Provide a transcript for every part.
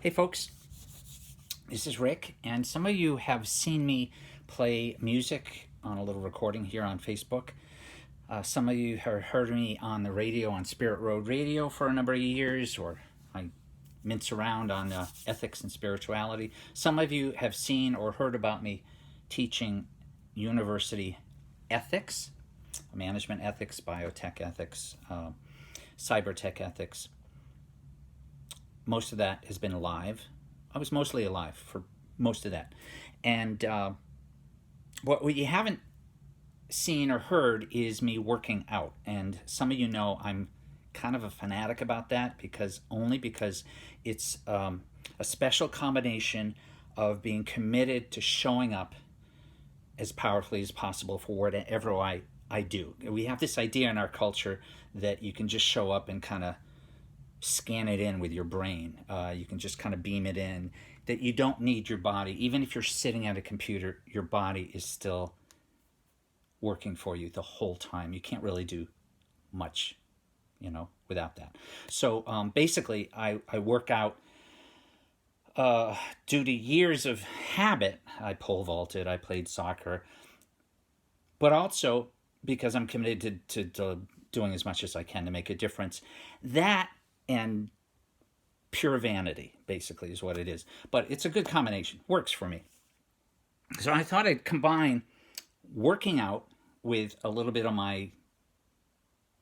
Hey folks, this is Rick, and some of you have seen me play music on a little recording here on Facebook. Some of you have heard me on the radio, on Spirit Road Radio for a number of years, or I mince around on ethics and spirituality. Some of you have seen or heard about me teaching university ethics, management ethics, biotech ethics, cyber tech ethics. Most of that has been live. I was mostly alive for most of that. And what you haven't seen or heard is me working out. And some of you know I'm kind of a fanatic about that because it's a special combination of being committed to showing up as powerfully as possible for whatever I do. We have this idea in our culture that you can just show up and kind of scan it in with your brain. You can just kind of beam it in, that you don't need your body. Even if you're sitting at a computer, your body is still working for you the whole time. You can't really do much, without that. So basically, I work out due to years of habit. I pole vaulted, I played soccer, but also because I'm committed to doing as much as I can to make a difference. That and pure vanity, basically, is what it is. But it's a good combination. Works for me. So I thought I'd combine working out with a little bit of my,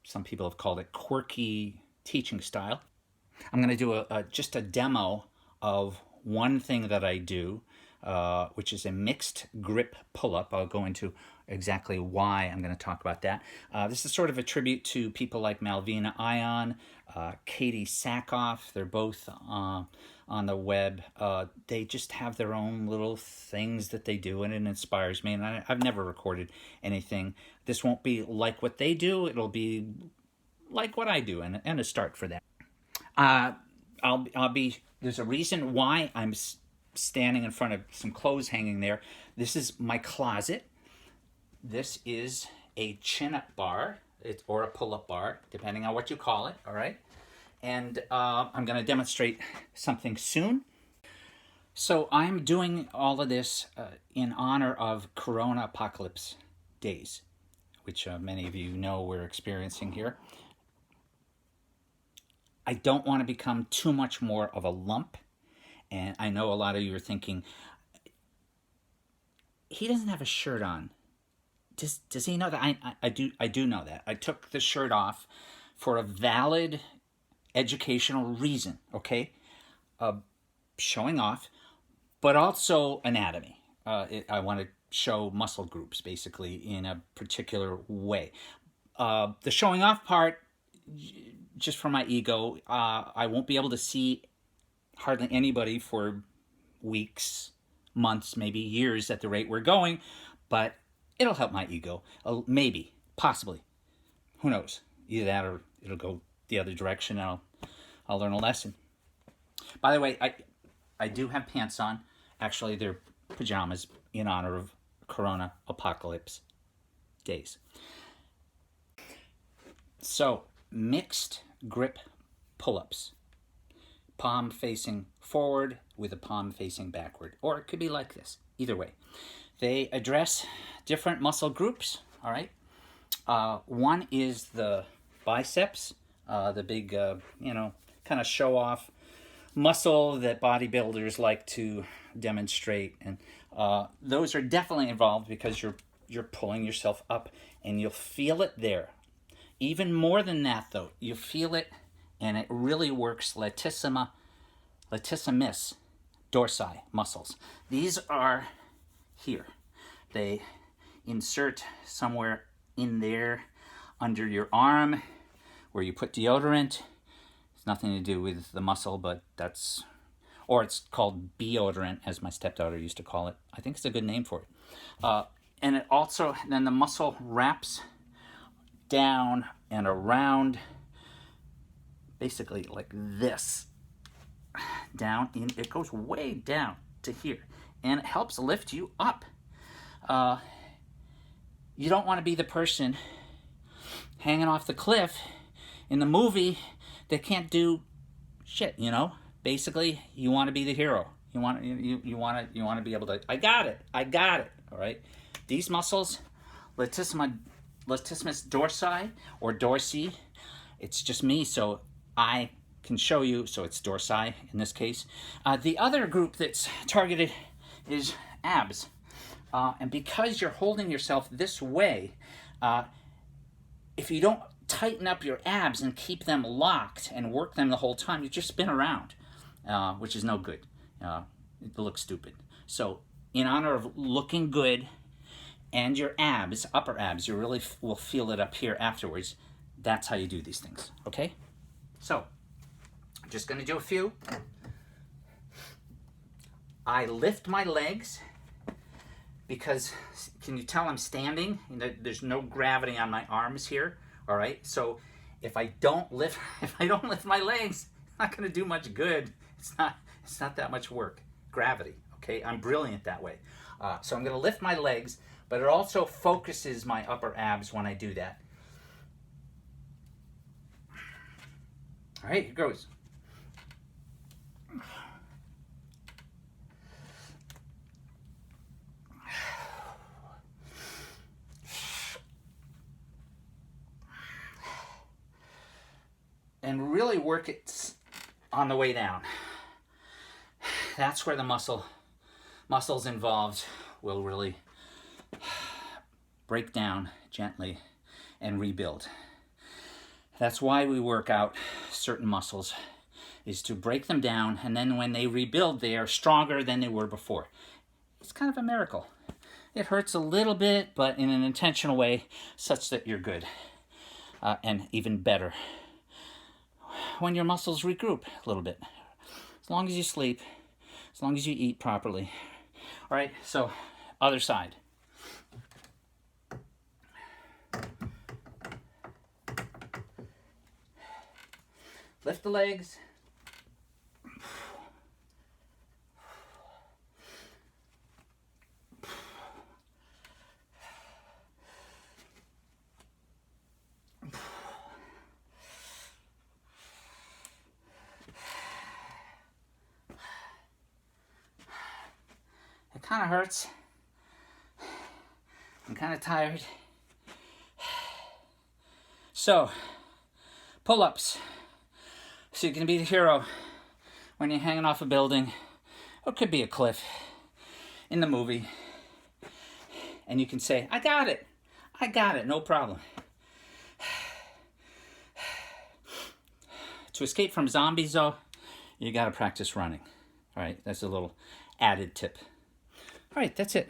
some people have called it quirky teaching style. I'm going to do just a demo of one thing that I do, which is a mixed grip pull-up. I'll go into exactly why I'm going to talk about that. This is sort of a tribute to people like Malvina Ion, Katie Sackhoff. They're both on the web. They just have their own little things that they do, and it inspires me. And I've never recorded anything. This won't be like what they do. It'll be like what I do, and a start for that. There's a reason why I'm standing in front of some clothes hanging there. This is my closet. This is a chin-up bar, or a pull-up bar, depending on what you call it, all right? And I'm going to demonstrate something soon. So I'm doing all of this in honor of Corona Apocalypse days, which many of you know we're experiencing here. I don't want to become too much more of a lump. And I know a lot of you are thinking, he doesn't have a shirt on. Does he know that? I do know that. I took the shirt off for a valid educational reason, okay? Showing off, but also anatomy. I want to show muscle groups, basically, in a particular way. The showing off part, just for my ego, I won't be able to see hardly anybody for weeks, months, maybe years at the rate we're going, but it'll help my ego. Maybe, possibly. Who knows? Either that or it'll go the other direction and I'll learn a lesson. By the way, I do have pants on. Actually, they're pajamas in honor of Corona Apocalypse days. So, mixed grip pull-ups. Palm facing forward with a palm facing backward. Or it could be like this. Either way. They address different muscle groups, all right? One is the biceps, the big, kind of show-off muscle that bodybuilders like to demonstrate. And those are definitely involved because you're pulling yourself up, and you'll feel it there. Even more than that, though, you feel it, and it really works latissimus dorsi muscles. These are here. They insert somewhere in there under your arm where you put deodorant. It's nothing to do with the muscle, but or it's called deodorant, as my stepdaughter used to call it. I think it's a good name for it. And it also, then the muscle wraps down and around, basically like this. Down in, it goes way down to here, and it helps lift you up. You don't want to be the person hanging off the cliff in the movie that can't do shit, Basically, you want to be the hero. You want to be able to. I got it. I got it. All right. These muscles, latissimus dorsi or dorsi. It's just me, so I can show you. So it's dorsi in this case. The other group that's targeted is abs, and because you're holding yourself this way, if you don't tighten up your abs and keep them locked and work them the whole time, you just spin around, which is no good. It looks stupid. So in honor of looking good and your abs, upper abs, you really will feel it up here afterwards. That's how you do these things, okay? So I'm just going to do a few. I lift my legs because, can you tell I'm standing? There's no gravity on my arms here. All right. So if I don't lift my legs, it's not going to do much good. It's not that much work. Gravity. Okay. I'm brilliant that way. So I'm going to lift my legs, but it also focuses my upper abs when I do that. All right. Here goes. And really work it on the way down. That's where the muscles involved will really break down gently and rebuild. That's why we work out certain muscles, is to break them down, and then when they rebuild, they are stronger than they were before. It's kind of a miracle. It hurts a little bit, but in an intentional way, such that you're good, and even better when your muscles regroup a little bit. As long as you sleep, as long as you eat properly. All right, so other side. Lift the legs. It kind of hurts. I'm kind of tired. So, pull-ups. So you can be the hero when you're hanging off a building, or it could be a cliff in the movie, and you can say, I got it, no problem. To escape from zombies, though, you got to practice running. All right, that's a little added tip. All right, that's it.